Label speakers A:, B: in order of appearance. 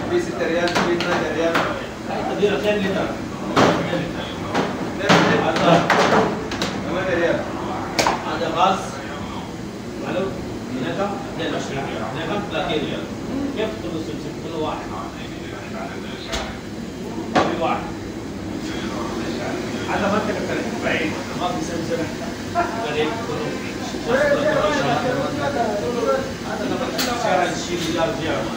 A: في 6 ريال في 8 ريال.
B: تدير 2 لتر. هذا
A: 8 ريال.
B: هذا غاز. معلوم؟ هناك 22 ريال، هناك 30 ريال. كيف تدرس كل واحد؟ كل واحد. هذا ما تكفي بعيد، ما في سلسلة. قريب هذا لما سعر الشيء ريال زيادة.